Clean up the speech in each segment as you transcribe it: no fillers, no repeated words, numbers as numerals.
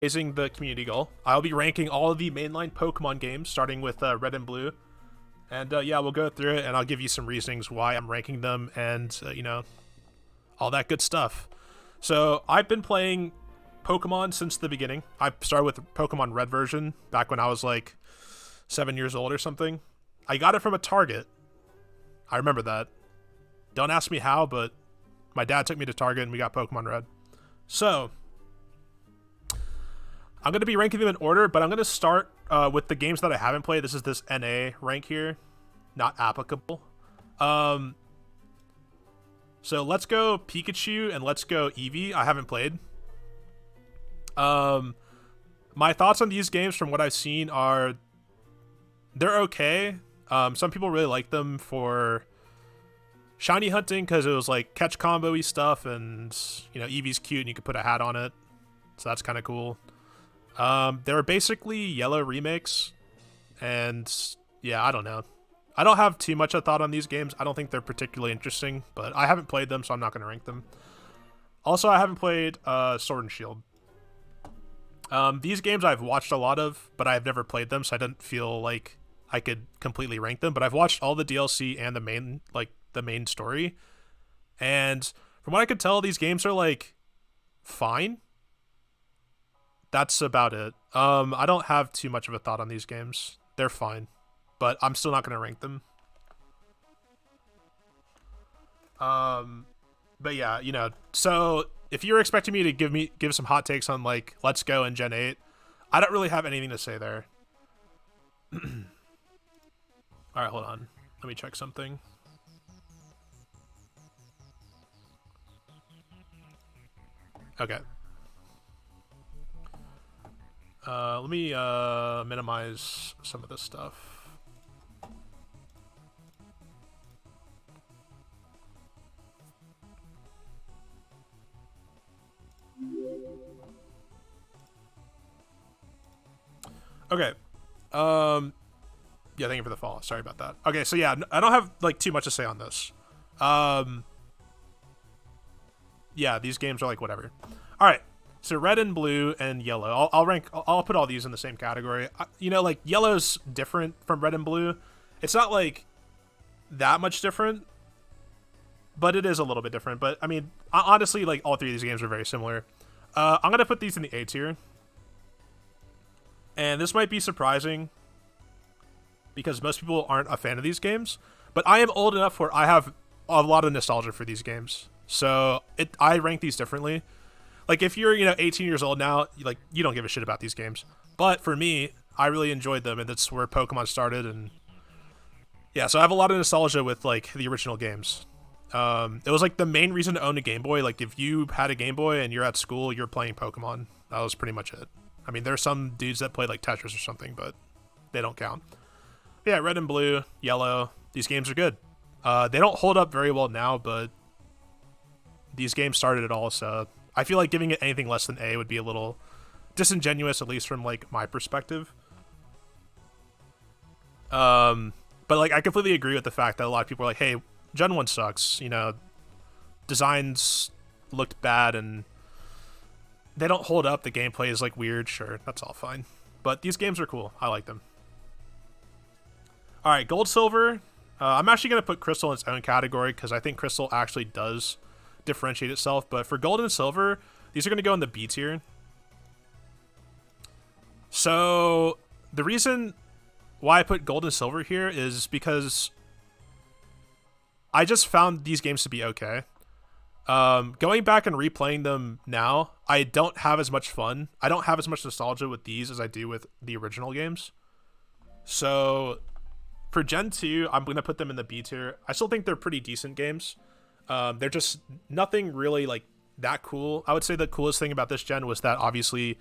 raising the community goal. I'll be ranking all of the mainline Pokemon games, starting with Red and Blue. And yeah, we'll go through it, and I'll give you some reasonings why I'm ranking them, and all that good stuff. So I've been playing Pokemon since the beginning. I started with the Pokemon Red version back when I was like 7 years old or something. I got it from a Target. I remember that. Don't ask me how, but my dad took me to Target and we got Pokemon Red. So I'm going to be ranking them in order, but I'm going to start with the games that I haven't played. This is this NA rank here, not applicable. So let's go Pikachu and let's go Eevee. I haven't played. My thoughts on these games from what I've seen are they're okay. Some people really like them for shiny hunting because it was like catch combo-y stuff, and Eevee's cute and you could put a hat on it, so that's kind of cool. They were basically yellow remakes, and yeah, I don't know. I don't have too much of a thought on these games. I don't think they're particularly interesting, but I haven't played them, so I'm not going to rank them. Also, I haven't played Sword and Shield. These games I've watched a lot of, but I've never played them, so I didn't feel like I could completely rank them. But I've watched all the DLC and the main story, and from what I could tell, these games are like fine. That's about it. I don't have too much of a thought on these games. They're fine, but I'm still not going to rank them. But yeah, so if you're expecting me to give some hot takes on like Let's Go and Gen 8, I don't really have anything to say there. All right, hold on. Let me check something. Okay. Let me minimize some of this stuff. Okay. Yeah, thank you for the follow. Sorry about that. Okay, so yeah, I don't have like too much to say on this. Yeah, these games are like whatever. All right. So red and blue and yellow. I'll put all these in the same category. Like yellow's different from red and blue. It's not like that much different, but it is a little bit different. But I mean, honestly, like all three of these games are very similar. I'm gonna put these in the A tier, and this might be surprising because most people aren't a fan of these games. But I am old enough where I have a lot of nostalgia for these games, so I rank these differently. Like if you're 18 years old now, like you don't give a shit about these games. But for me, I really enjoyed them, and that's where Pokemon started. And yeah, so I have a lot of nostalgia with like the original games. It was like the main reason to own a Game Boy. Like if you had a Game Boy and you're at school, you're playing Pokemon. That was pretty much it. I mean, there's some dudes that played like Tetris or something, but they don't count. But yeah, red and blue, yellow. These games are good. They don't hold up very well now, but these games started it all, so I feel like giving it anything less than A would be a little disingenuous, at least from like my perspective. But like I completely agree with the fact that a lot of people are like, "Hey, Gen 1 sucks." Designs looked bad and they don't hold up. The gameplay is like weird. Sure, that's all fine. But these games are cool. I like them. All right, Gold, Silver. I'm actually gonna put Crystal in its own category because I think Crystal actually does differentiate itself. But for Gold and Silver, these are going to go in the B tier. So the reason why I put Gold and Silver here is because I just found these games to be okay. Going back and replaying them now, I don't have as much fun. I don't have as much nostalgia with these as I do with the original games. So for Gen 2, I'm going to put them in the B tier. I still think they're pretty decent games. They're just nothing really like that cool. I would say the coolest thing about this gen was that obviously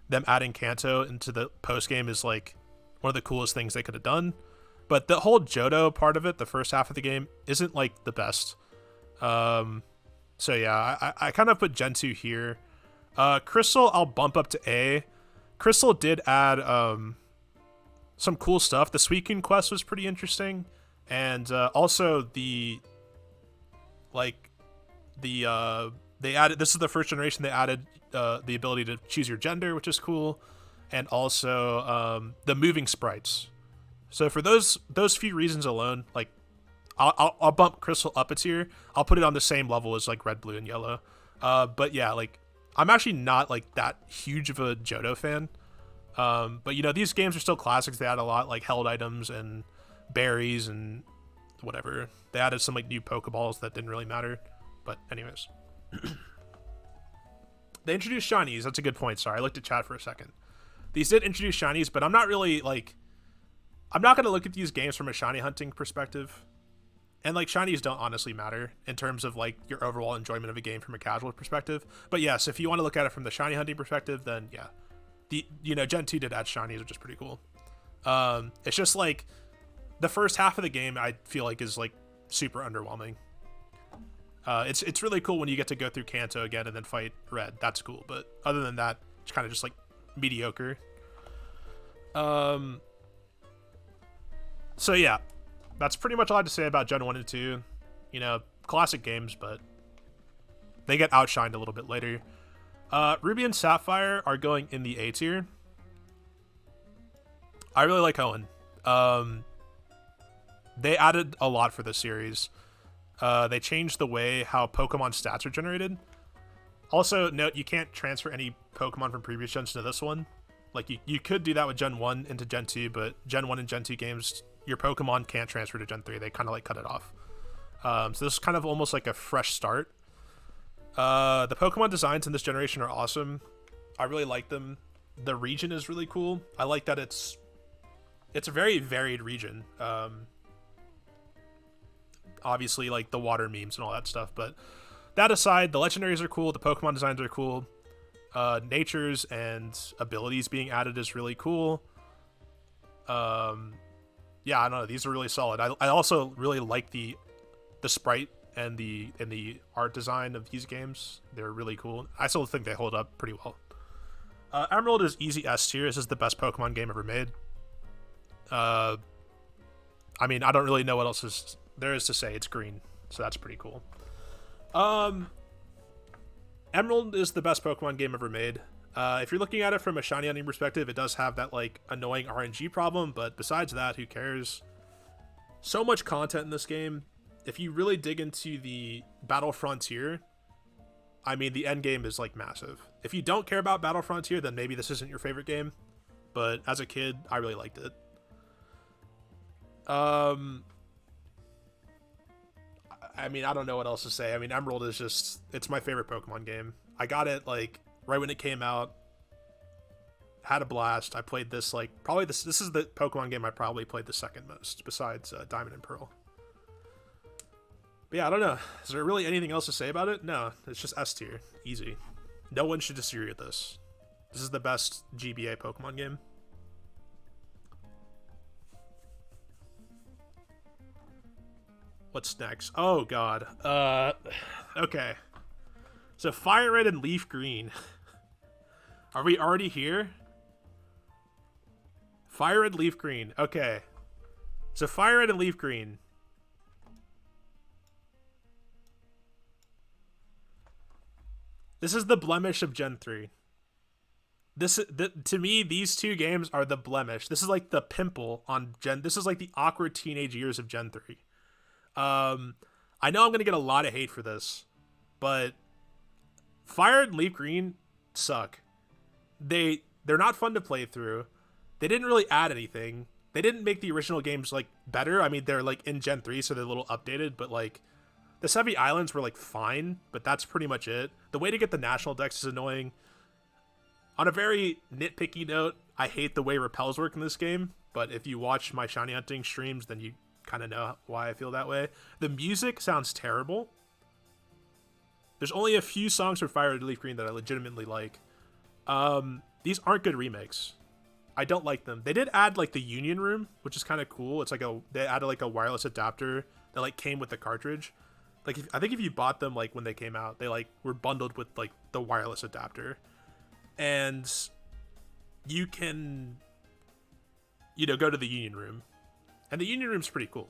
them adding Kanto into the post game is like one of the coolest things they could have done. But the whole Johto part of it, the first half of the game, isn't like the best. So yeah, I kind of put Gen 2 here. Crystal, I'll bump up to A. Crystal did add some cool stuff. The Suicune quest was pretty interesting, and also they added, this is the first generation they added the ability to choose your gender, which is cool, and also the moving sprites. So for those few reasons alone, like I'll bump Crystal up a tier. I'll put it on the same level as like Red, Blue, and Yellow. But yeah, like I'm actually not like that huge of a Johto fan. But you know, these games are still classics. They add a lot, like held items and berries and whatever. They added some like new Pokeballs that didn't really matter. But anyways. They introduced shinies. That's a good point. Sorry, I looked at chat for a second. These did introduce shinies, but I'm not really like, I'm not going to look at these games from a shiny hunting perspective. And like shinies don't honestly matter in terms of like your overall enjoyment of a game from a casual perspective. But yes, if you want to look at it from the shiny hunting perspective, then yeah. Gen 2 did add shinies, which is pretty cool. It's just like the first half of the game I feel like is like super underwhelming. It's really cool when you get to go through Kanto again and then fight Red. That's cool, but other than that, it's kind of just like mediocre. So yeah, that's pretty much all I have to say about Gen 1 and 2. You know, classic games, but they get outshined a little bit later. Ruby and Sapphire are going in the A tier. I really like Hoenn. They added a lot for this series. They changed the way how Pokemon stats are generated. Also, note you can't transfer any Pokemon from previous gens to this one. Like, you could do that with Gen 1 into Gen 2, but Gen 1 and Gen 2 games, your Pokemon can't transfer to Gen 3. They kind of, like, cut it off. So this is kind of almost like a fresh start. The Pokemon designs in this generation are awesome. I really like them. The region is really cool. I like that it's a very varied region. Obviously, like, the water memes and all that stuff, but that aside, the legendaries are cool. The Pokemon designs are cool. Natures and abilities being added is really cool. Yeah, I don't know. These are really solid. I also really like the sprite and the art design of these games. They're really cool. I still think they hold up pretty well. Emerald is easy S tier. This is the best Pokemon game ever made. I mean, I don't really know what else there is to say. It's green, so that's pretty cool. Emerald is the best Pokemon game ever made. If you're looking at it from a shiny hunting perspective, it does have that like annoying RNG problem, but besides that, who cares? So much content in this game. If you really dig into the Battle Frontier, I mean, the end game is like massive. If you don't care about Battle Frontier, then maybe this isn't your favorite game. But as a kid, I really liked it. I mean, I don't know what else to say. I mean, Emerald is just, it's my favorite Pokemon game. I got it like right when it came out. Had a blast. I played this like probably this is the Pokemon game I probably played the second most besides Diamond and Pearl. But yeah, I don't know. Is there really anything else to say about it? No, it's just S tier. Easy. No one should disagree with this. This is the best GBA Pokemon game. What's next? Oh god. Okay. So FireRed and LeafGreen. Are we already here? FireRed, LeafGreen. Okay. So FireRed and LeafGreen. This is the blemish of Gen 3. To me, these two games are the blemish. This is like the pimple on Gen. This is like the awkward teenage years of Gen 3. I know I'm gonna get a lot of hate for this, but FireRed and LeafGreen suck. They're not fun to play through. They didn't really add anything. They didn't make the original games like better. I mean, they're like in Gen 3, so they're a little updated, but like the Sevi Islands were like fine, but that's pretty much it. The way to get the national decks is annoying. On a very nitpicky note, I hate the way repels work in this game, but if you watch my shiny hunting streams, then you kind of know why I feel that way. The music sounds terrible. There's only a few songs from FireRed and LeafGreen that I legitimately like. These aren't good remakes. I don't like them. They did add like the Union Room, which is kind of cool. It's like they added like a wireless adapter that like came with the cartridge. Like I think if you bought them like when they came out, they like were bundled with like the wireless adapter, and you can, you know, go to the Union Room, and the Union Room's pretty cool.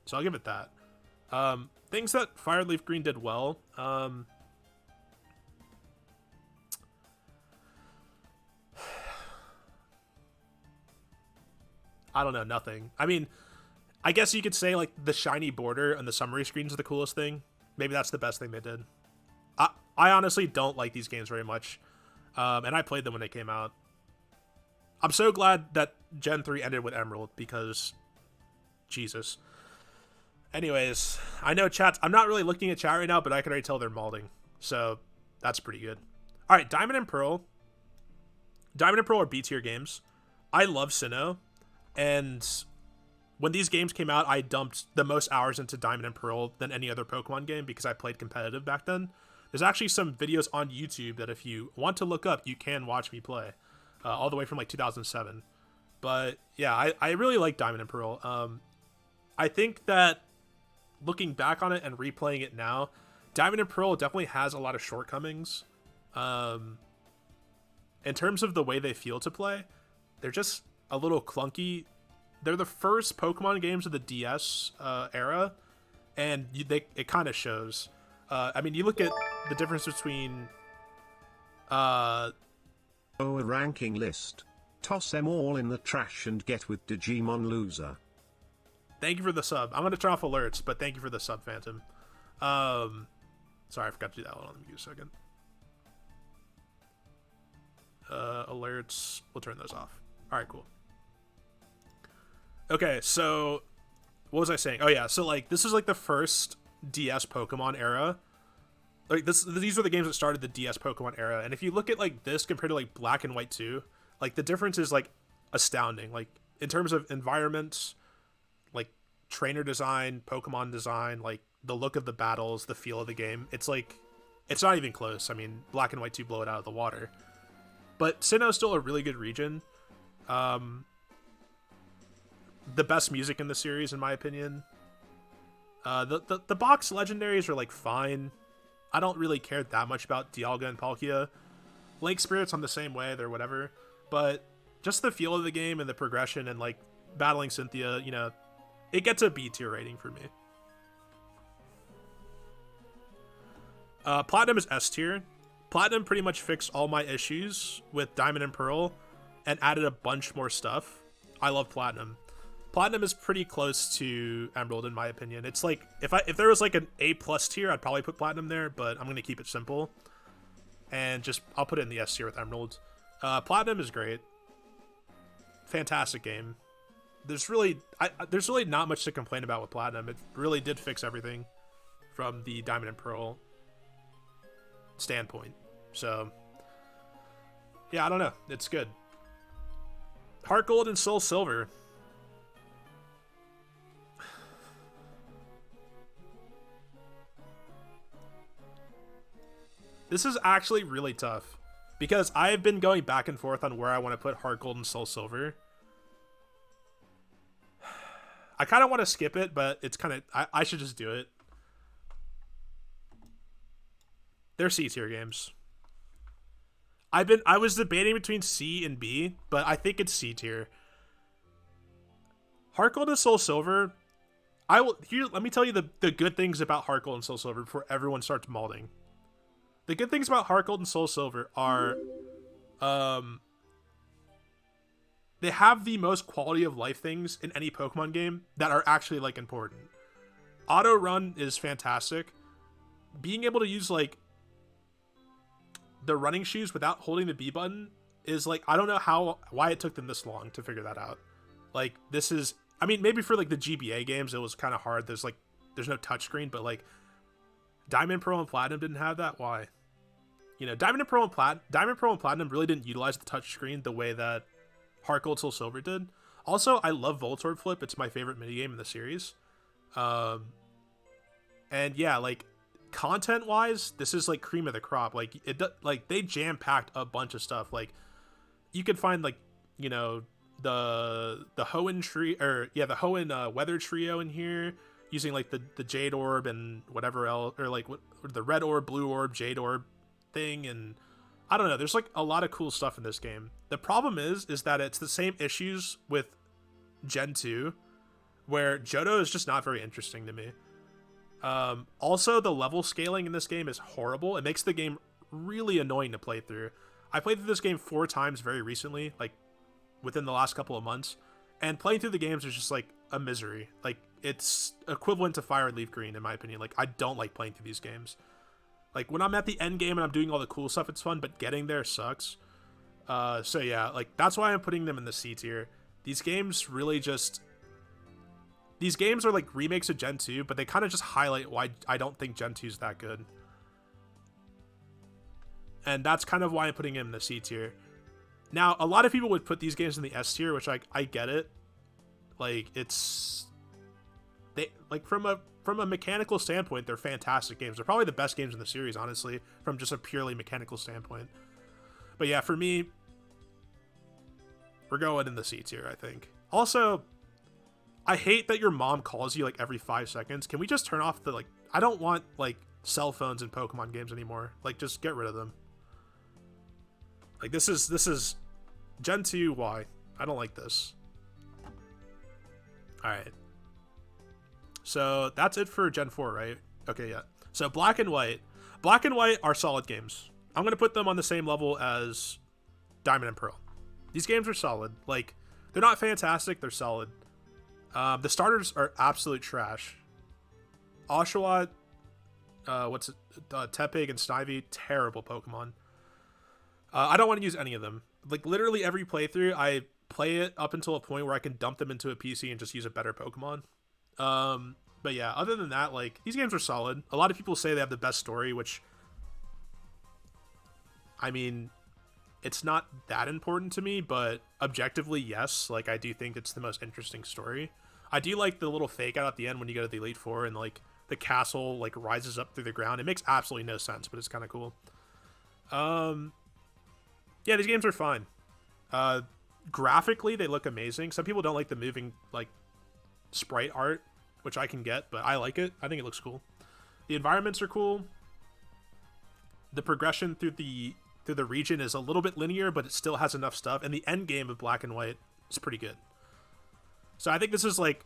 So I'll give it that. Things that FireRed LeafGreen did well. I don't know, nothing. I mean, I guess you could say like the shiny border and the summary screens are the coolest thing. Maybe that's the best thing they did. I honestly don't like these games very much, and I played them when they came out. I'm so glad that Gen 3 ended with Emerald because, Jesus. Anyways, I know chat. I'm not really looking at chat right now, but I can already tell they're malding, so that's pretty good. All right, Diamond and Pearl. Diamond and Pearl are B tier games. I love Sinnoh, and when these games came out, I dumped the most hours into Diamond and Pearl than any other Pokemon game because I played competitive back then. There's actually some videos on YouTube that if you want to look up, you can watch me play, all the way from like 2007. But yeah, I really like Diamond and Pearl. I think that looking back on it and replaying it now, Diamond and Pearl definitely has a lot of shortcomings. In terms of the way they feel to play, they're just a little clunky. They're the first Pokemon games of the DS era, and it kind of shows. I mean, you look at the difference between... a ranking list. Toss them all in the trash and get with Digimon loser. Thank you for the sub. I'm going to turn off alerts, but thank you for the sub, Phantom. Sorry, I forgot to do that. Hold on, let me give you a second. Alerts, we'll turn those off. All right, cool. Okay, so what was I saying? Oh yeah, so like this is like the first DS Pokemon era. Like these were the games that started the DS Pokemon era, and if you look at like this compared to like Black and White 2, like the difference is like astounding. Like in terms of environments, like trainer design, Pokemon design, like the look of the battles, the feel of the game, it's like it's not even close. I mean, Black and White 2 blow it out of the water. But Sinnoh is still a really good region. The best music in the series, in my opinion. The box legendaries are like fine. I don't really care that much about Dialga and Palkia. Lake Spirits on the same way, they're whatever. But just the feel of the game and the progression and like battling Cynthia, you know, it gets a B tier rating for me. Platinum is S tier. Platinum pretty much fixed all my issues with Diamond and Pearl and added a bunch more stuff. I love Platinum. Platinum is pretty close to Emerald in my opinion. It's like if there was like an A+ tier, I'd probably put Platinum there, but I'm gonna keep it simple and I'll put it in the S tier with Emerald. Platinum is great, fantastic game. There's really not much to complain about with Platinum. It really did fix everything from the Diamond and Pearl standpoint. So yeah, I don't know, it's good. HeartGold and SoulSilver. This is actually really tough because I've been going back and forth on where I want to put HeartGold and SoulSilver. I kind of want to skip it, but it's kind of I should just do it. They're C tier games. I was debating between C and B, but I think it's C tier. HeartGold and SoulSilver. Let me tell you the good things about HeartGold and SoulSilver before everyone starts malding. The good things about HeartGold and SoulSilver are, they have the most quality of life things in any Pokemon game that are actually like important. Auto run is fantastic. Being able to use like the running shoes without holding the B button is like, I don't know why it took them this long to figure that out. Like this is, I mean, maybe for like the GBA games it was kind of hard. There's no touchscreen, but like Diamond, Pearl, and Platinum didn't have that. Why? You know, Diamond, Pearl, and Platinum really didn't utilize the touchscreen the way that HeartGold SoulSilver did. Also, I love Voltorb Flip. It's my favorite minigame in the series. And yeah, like content-wise, this is like cream of the crop. Like they jam-packed a bunch of stuff. Like you could find like, you know, the Hoenn tree, or yeah, the Hoenn Weather Trio in here, using like the Jade Orb and whatever else, or like the Red Orb, Blue Orb, Jade Orb thing, and I don't know, there's like a lot of cool stuff in this game. The problem is that it's the same issues with Gen 2, where Johto is just not very interesting to me. Also, the level scaling in this game is horrible. It makes the game really annoying to play through. I played through this game 4 times very recently, like within the last couple of months, And playing through the games is just like a misery. Like, it's equivalent to Fire and LeafGreen in my opinion. Like, I don't like playing through these games. Like, when I'm at the end game and I'm doing all the cool stuff, it's fun, but getting there sucks. So yeah, like, that's why I'm putting them in the C tier. These games really just... These games are like remakes of Gen 2, but they kind of just highlight why I don't think Gen 2 is that good. And that's kind of why I'm putting them in the C tier. Now, a lot of people would put these games in the S tier, which I get it. Like, it's... They, like, from a mechanical standpoint, they're fantastic games. They're probably the best games in the series, honestly, from just a purely mechanical standpoint. But yeah, for me, we're going in the C tier, I think. Also, I hate that your mom calls you like every 5 seconds. Can we just turn off the, like, I don't want like cell phones in Pokemon games anymore. Like, just get rid of them. Like, this is Gen 2, why? I don't like this. Alright. So that's it for Gen 4, right? Okay, yeah. So Black and White. Black and White are solid games. I'm going to put them on the same level as Diamond and Pearl. These games are solid. Like, they're not fantastic, they're solid. The starters are absolute trash. Oshawott, Tepig and Snivy, terrible Pokemon. I don't want to use any of them. Like, literally every playthrough, I play it up until a point where I can dump them into a PC and just use a better Pokemon. But yeah, other than that, like, these games are solid. A lot of people say they have the best story, which, I mean, it's not that important to me, but objectively, yes. Like, I do think it's the most interesting story. I do like the little fake out at the end when you go to the Elite Four and, like, the castle, like, rises up through the ground. It makes absolutely no sense, but it's kind of cool. Yeah, these games are fine. Graphically, they look amazing. Some people don't like the moving, like, sprite art, which I can get, but I like it. I think it looks cool. The environments are cool. The progression through the region is a little bit linear, but it still has enough stuff. And the end game of Black and White is pretty good. So I think this is like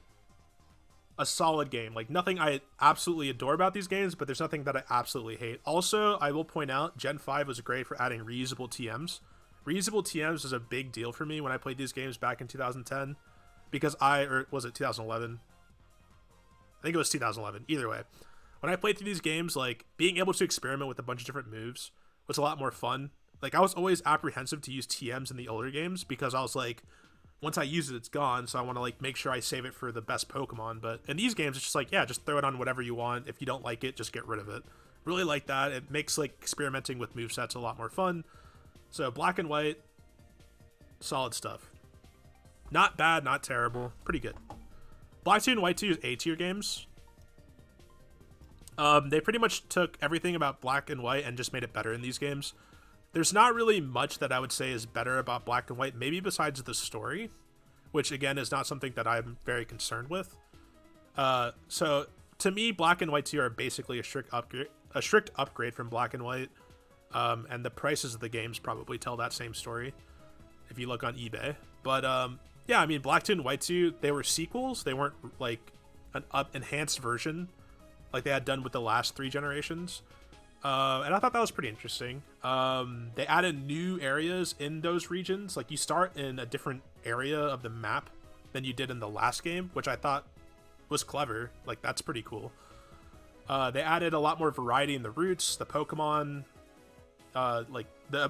a solid game. Like, nothing I absolutely adore about these games, but there's nothing that I absolutely hate. Also, I will point out, Gen 5 was great for adding reusable TMs. Reusable TMs was a big deal for me when I played these games back in 2010. Because or was it 2011? I think it was 2011. Either way. When I played through these games, like, being able to experiment with a bunch of different moves was a lot more fun. Like, I was always apprehensive to use TMs in the older games because I was like, once I use it, it's gone, so I want to, like, make sure I save it for the best Pokemon. But in these games, it's just like, yeah, just throw it on whatever you want. If you don't like it, just get rid of it. Really like that. It makes, like, experimenting with movesets a lot more fun. So Black and White, solid stuff. Not bad, not terrible. Pretty good. Black 2 and White 2 is A-tier games. They pretty much took everything about Black and White and just made it better in these games. There's not really much that I would say is better about Black and White, maybe besides the story, which again is not something that I'm very concerned with. So to me, Black and White 2 are basically a strict upgrade from Black and White, and the prices of the games probably tell that same story if you look on eBay. But yeah, I mean, Black 2 and White 2, they were sequels. They weren't like an enhanced version like they had done with the last 3 generations. And I thought that was pretty interesting. They added new areas in those regions. Like, you start in a different area of the map than you did in the last game, which I thought was clever. Like, that's pretty cool. They added a lot more variety in the routes, the Pokemon, like the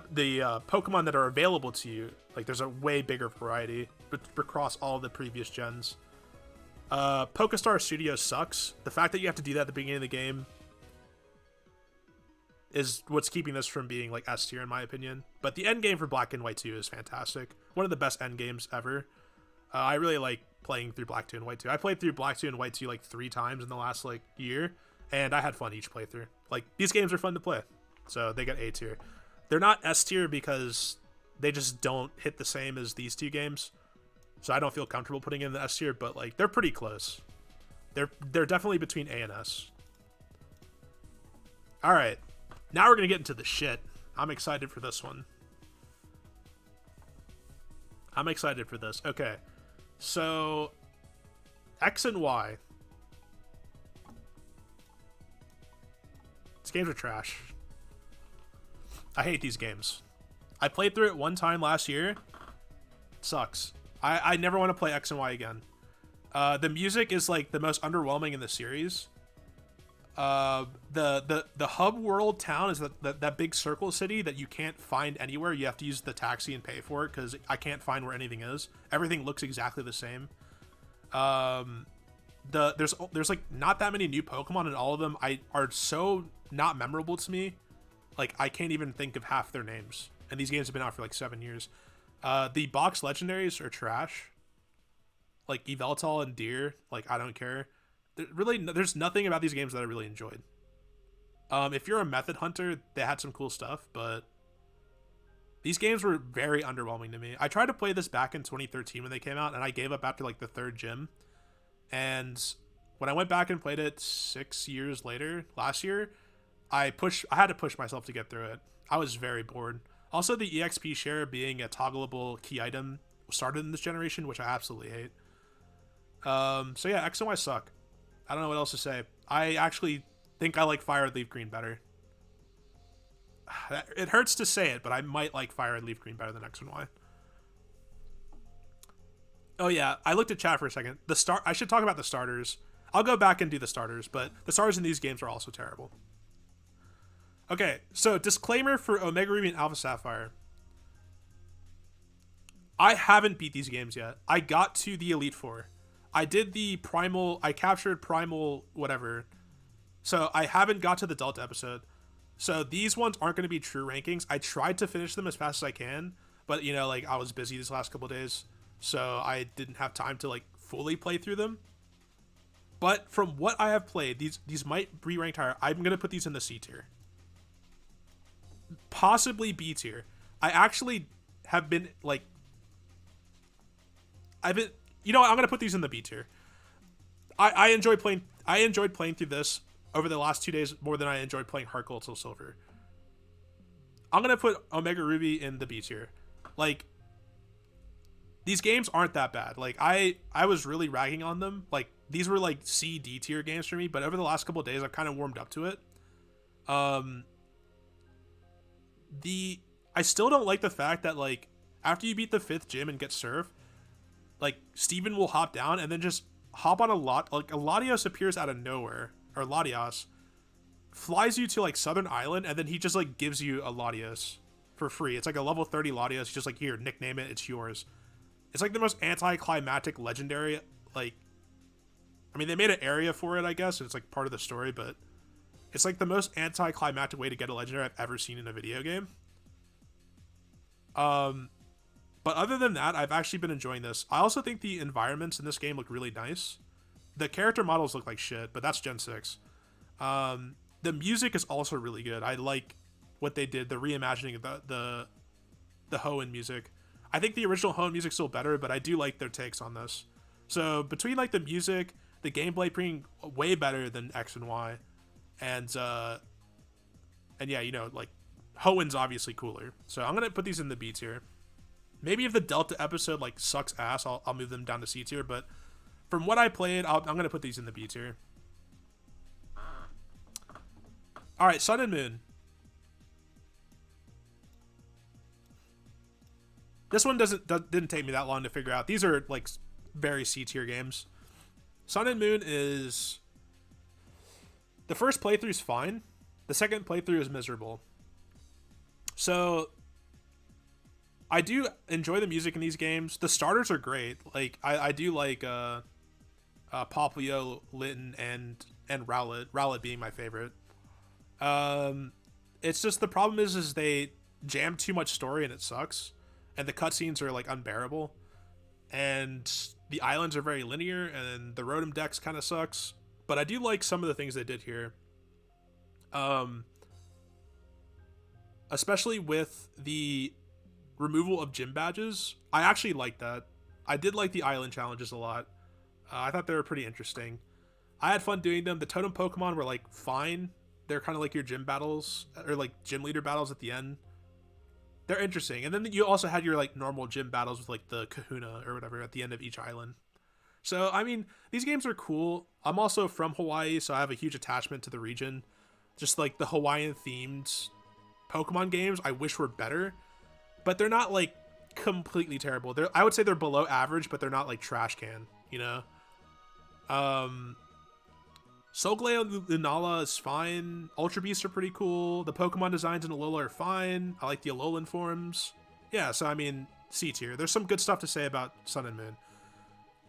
Pokemon that are available to you. Like, there's a way bigger variety across all the previous gens. Pokestar Studio sucks. The fact that you have to do that at the beginning of the game is what's keeping this from being like S tier in my opinion. But the end game for Black and White 2 is fantastic. One of the best end games ever. I really like playing through Black 2 and White 2. I played through Black 2 and White 2 like 3 times in the last like year, and I had fun each playthrough. Like, these games are fun to play, so they get A tier. They're not S tier because they just don't hit the same as these 2 games, so I don't feel comfortable putting in the S tier. But like, they're pretty close. They're definitely between A and S. All right. Now we're going to get into the shit. I'm excited for this one. I'm excited for this. Okay. So, X and Y. These games are trash. I hate these games. I played through it one time last year. It sucks. I never want to play X and Y again. The music is like the most underwhelming in the series. The hub world town is that big circle city that you can't find anywhere. You have to use the taxi and pay for it because I can't find where anything is. Everything looks exactly the same. There's like not that many new Pokemon, and all of them are so not memorable to me. Like I can't even think of half their names. And these games have been out for like 7 years. The box legendaries are trash. Like Yveltal and Deer, like I don't care. There's nothing about these games that I really enjoyed. If you're a method hunter, they had some cool stuff, but these games were very underwhelming to me. I tried to play this back in 2013 when they came out, and I gave up after like the 3rd gym. And when I went back and played it 6 years later, last year, I had to push myself to get through it. I was very bored. Also, the EXP share being a toggleable key item started in this generation, which I absolutely hate. So yeah, X and Y suck. I don't know what else to say. I actually think I like FireRed and LeafGreen better. It hurts to say it, but I might like FireRed and LeafGreen better than X and Y. Oh yeah, I looked at chat for a second. I should talk about the starters. I'll go back and do the starters, but the starters in these games are also terrible. Okay, so disclaimer for Omega Ruby and Alpha Sapphire. I haven't beat these games yet. I got to the Elite Four. I did the Primal, I captured Primal whatever. So I haven't got to the Delta episode. So these ones aren't going to be true rankings. I tried to finish them as fast as I can, but you know, like I was busy these last couple of days. So I didn't have time to like fully play through them. But from what I have played, these might be ranked higher. I'm going to put these in the C tier. Possibly B tier. I actually have been like, you know what, I'm going to put these in the B tier. I enjoyed playing through this over the last 2 days more than I enjoyed playing HeartGold and SoulSilver. I'm going to put Omega Ruby in the B tier. Like, these games aren't that bad. Like, I was really ragging on them. Like, these were like C, D tier games for me, but over the last couple of days, I've kind of warmed up to it. I still don't like the fact that, like, after you beat the 5th gym and get Surf, like, Steven will hop down and then just hop on a Latios appears out of nowhere, or Latios, flies you to, like, Southern Island, and then he just, like, gives you a Latios for free. It's like a level 30 Latios. He's just like, here, nickname it, it's yours. It's like the most anticlimactic legendary, like, I mean, they made an area for it, I guess, and it's like part of the story, but it's like the most anticlimactic way to get a legendary I've ever seen in a video game. But other than that, I've actually been enjoying this. I also think the environments in this game look really nice. The character models look like shit, but that's Gen 6. The music is also really good. I like what they did, the reimagining of the Hoenn music. I think the original Hoenn music's still better, but I do like their takes on this. So between like the music, the gameplay being way better than X and Y, and yeah, you know, like Hoenn's obviously cooler. So I'm gonna put these in the B tier. Maybe if the Delta episode like sucks ass, I'll move them down to C tier. But from what I played, I'm gonna put these in the B tier. All right, Sun and Moon. This one didn't take me that long to figure out. These are like very C tier games. Sun and Moon is, the first playthrough is fine. The second playthrough is miserable. So I do enjoy the music in these games. The starters are great. Like I do like Popplio, Litten, and Rowlet. Rowlet being my favorite. It's just the problem is they jam too much story and it sucks. And the cutscenes are like unbearable. And the islands are very linear, and the Rotom Dex kind of sucks. But I do like some of the things they did here. Especially with the removal of gym badges. I actually like that. I did like the island challenges a lot. I thought they were pretty interesting. I had fun doing them. The totem Pokemon were like fine. They're kind of like your gym battles, or like gym leader battles at the end. They're interesting. And then you also had your like normal gym battles with like the Kahuna or whatever at the end of each island. So, I mean, these games are cool. I'm also from Hawaii, so I have a huge attachment to the region. Just like the Hawaiian themed Pokemon games I wish were better, but they're not like completely terrible. I would say they're below average, but they're not like trash can, you know? Solgaleo Lunala is fine. Ultra Beasts are pretty cool. The Pokemon designs in Alola are fine. I like the Alolan forms. Yeah, so I mean, C tier. There's some good stuff to say about Sun and Moon.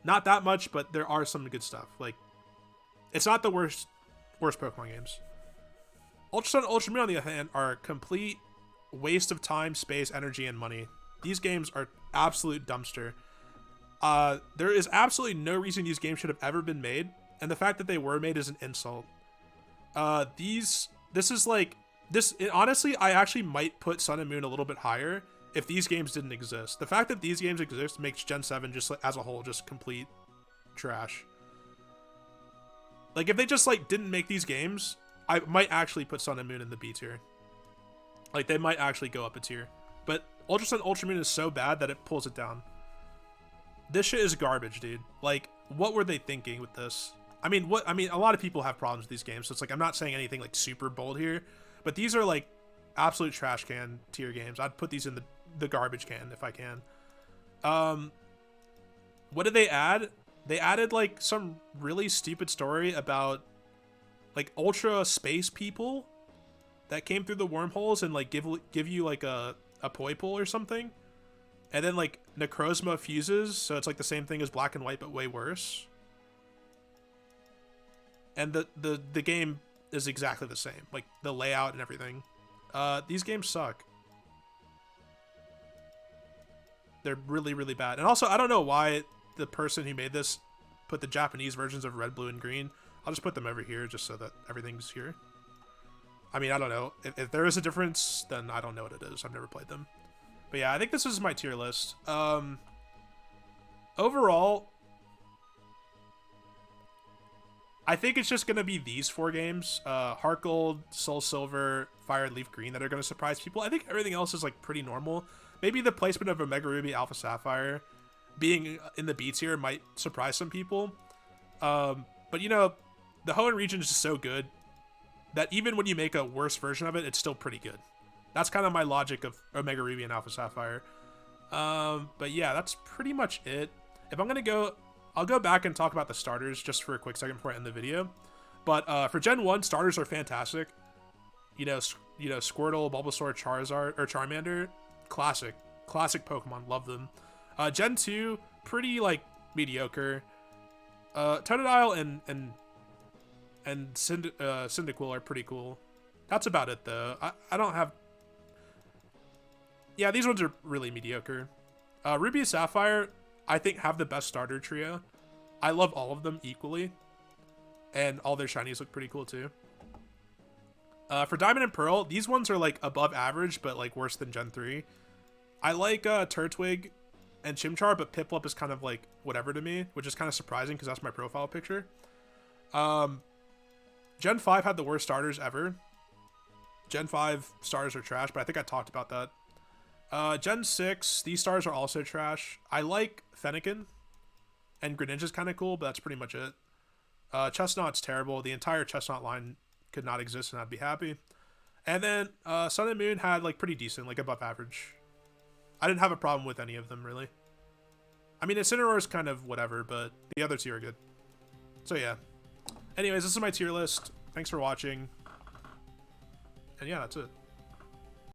Not that much, but there are some good stuff. Like, it's not the worst Pokemon games. Ultra Sun and Ultra Moon, on the other hand, are a complete waste of time, space, energy, and money. These games are absolute dumpster. There is absolutely no reason these games should have ever been made, and the fact that they were made is an insult. Honestly, I actually might put Sun and Moon a little bit higher if these games didn't exist. The fact that these games exist makes Gen 7 just as a whole just complete trash. Like, if they just like didn't make these games, I might actually put Sun and Moon in the B tier. Like, they might actually go up a tier. But Ultra Sun Ultra Moon is so bad that it pulls it down. This shit is garbage, dude. Like, what were they thinking with this? I mean, a lot of people have problems with these games, so it's like, I'm not saying anything like super bold here, but these are like absolute trash can tier games. I'd put these in the garbage can if I can. What did they add? They added like some really stupid story about like ultra space people that came through the wormholes and like give you like a Poipole or something. And then like Necrozma fuses, so it's like the same thing as Black and White but way worse. And the game is exactly the same, like the layout and everything. These games suck. They're really, really bad. And also, I don't know why the person who made this put the Japanese versions of Red, Blue, and Green. I'll just put them over here just so that everything's here. I mean, I don't know. If there is a difference, then I don't know what it is. I've never played them. But yeah, I think this is my tier list. Overall, I think it's just going to be these 4 games. HeartGold, SoulSilver, Fire, and LeafGreen that are going to surprise people. I think everything else is like pretty normal. Maybe the placement of Omega Ruby, Alpha Sapphire being in the B tier might surprise some people. But you know, the Hoenn region is just so good that even when you make a worse version of it, it's still pretty good. That's kind of my logic of Omega Ruby and Alpha Sapphire. But yeah, that's pretty much it. If I'm going to go, I'll go back and talk about the starters just for a quick second before I end the video. But for Gen 1, starters are fantastic. You know, Squirtle, Bulbasaur, Charizard, or Charmander, classic Pokemon, love them. Gen 2, pretty like mediocre. Totodile and Cyndaquil are pretty cool. That's about it though. I don't have. Yeah, these ones are really mediocre. Ruby and Sapphire, I think, have the best starter trio. I love all of them equally, and all their shinies look pretty cool too. For Diamond and Pearl, these ones are like above average, but like worse than Gen 3. I like Turtwig and Chimchar, but Piplup is kind of like whatever to me, which is kind of surprising because that's my profile picture. Gen 5 had the worst starters ever. Gen 5 stars are trash, but I think I talked about that. Gen 6, these stars are also trash. I like Fennekin, and Greninja's kind of cool, but that's pretty much it. Chestnut's terrible. The entire Chestnut line could not exist, and I'd be happy. And then Sun and Moon had like pretty decent, like above average. I didn't have a problem with any of them, really. I mean, Incineroar's kind of whatever, but the other 2 are good. So yeah. Anyways, this is my tier list. Thanks for watching. And yeah, that's it.